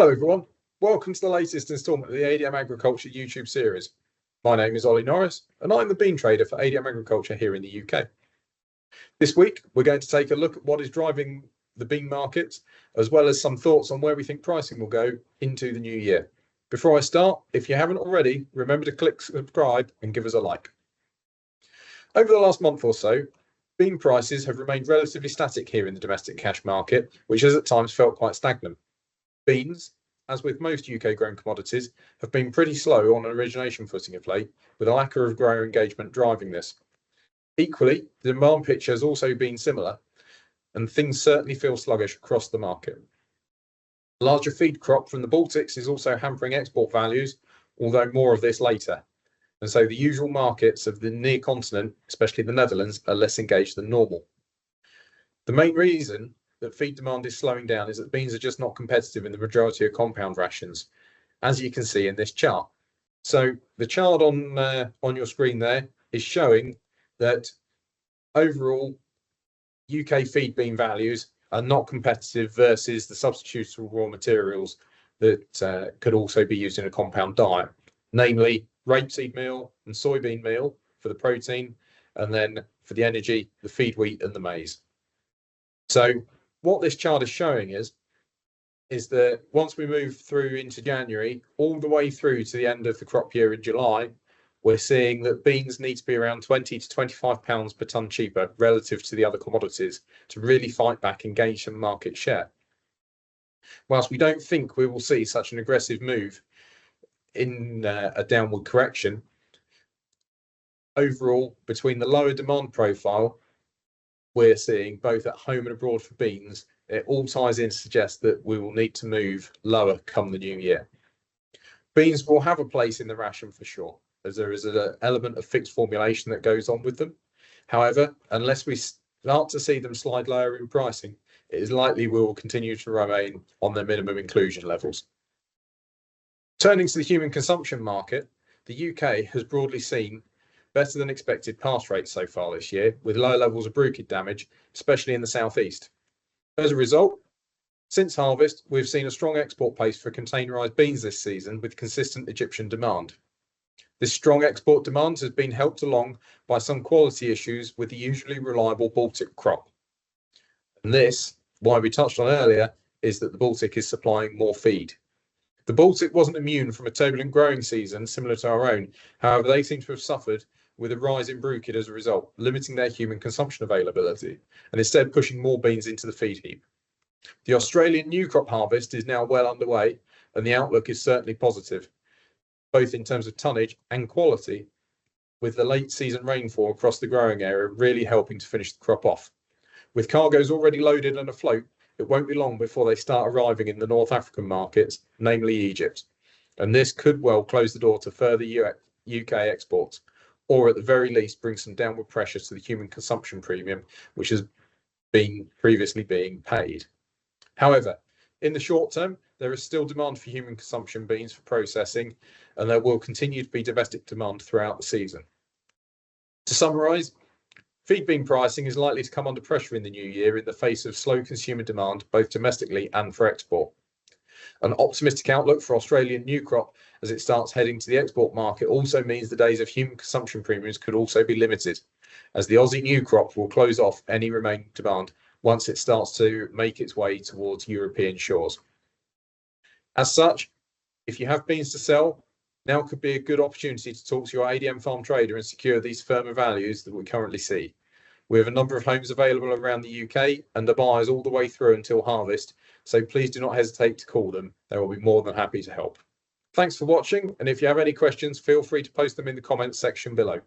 Hello everyone, welcome to the latest instalment of the ADM Agriculture YouTube series. My name is Oli Norris and I'm the bean trader for ADM Agriculture here in the UK. This week we're going to take a look at what is driving the bean markets, as well as some thoughts on where we think pricing will go into the new year. Before I start, if you haven't already, remember to click subscribe and give us a like. Over the last month or so, bean prices have remained relatively static here in the domestic cash market, which has at times felt quite stagnant. Beans, as with most UK grown commodities, have been pretty slow on an origination footing of late, with a lack of grower engagement driving this. Equally, the demand picture has also been similar, and things certainly feel sluggish across the market. A larger feed crop from the Baltics is also hampering export values, although more of this later. And so the usual markets of the near continent, especially the Netherlands, are less engaged than normal. The main reason that feed demand is slowing down is that beans are just not competitive in the majority of compound rations, as you can see in this chart. So the chart on your screen there is showing that overall UK feed bean values are not competitive versus the substitutable raw materials that could also be used in a compound diet, namely rapeseed meal and soybean meal for the protein, and then for the energy, the feed wheat and the maize. So what this chart is showing is that once we move through into January, all the way through to the end of the crop year in July, we're seeing that beans need to be around 20 to 25 pounds per tonne cheaper relative to the other commodities to really fight back and gain some market share. Whilst we don't think we will see such an aggressive move in a downward correction, overall, between the lower demand profile we're seeing both at home and abroad for beans, it all ties in to suggest that we will need to move lower come the new year. Beans will have a place in the ration for sure, as there is an element of fixed formulation that goes on with them. However, unless we start to see them slide lower in pricing, it is likely we will continue to remain on their minimum inclusion levels. Turning to the human consumption market, the UK has broadly seen better than expected pass rates so far this year, with lower levels of bruchid damage, especially in the southeast. As a result, since harvest, we've seen a strong export pace for containerised beans this season, with consistent Egyptian demand. This strong export demand has been helped along by some quality issues with the usually reliable Baltic crop. And this, why we touched on earlier, is that the Baltic is supplying more feed. The Baltic wasn't immune from a turbulent growing season similar to our own. However, they seem to have suffered with a rise in bruchid as a result, limiting their human consumption availability and instead pushing more beans into the feed heap. The Australian new crop harvest is now well underway, and the outlook is certainly positive, both in terms of tonnage and quality, with the late season rainfall across the growing area really helping to finish the crop off. With cargoes already loaded and afloat, it won't be long before they start arriving in the North African markets, namely Egypt. And this could well close the door to further UK exports, or at the very least bring some downward pressure to the human consumption premium, which has been previously being paid. However, in the short term, there is still demand for human consumption beans for processing, and there will continue to be domestic demand throughout the season. To summarise, feed bean pricing is likely to come under pressure in the new year in the face of slow consumer demand, both domestically and for export. An optimistic outlook for Australian new crop as it starts heading to the export market also means the days of human consumption premiums could also be limited, as the Aussie new crop will close off any remaining demand once it starts to make its way towards European shores. As such, if you have beans to sell, now could be a good opportunity to talk to your ADM farm trader and secure these firmer values that we currently see. We have a number of homes available around the UK and the buyers all the way through until harvest, so please do not hesitate to call them. They will be more than happy to help. Thanks for watching, and if you have any questions, feel free to post them in the comments section below.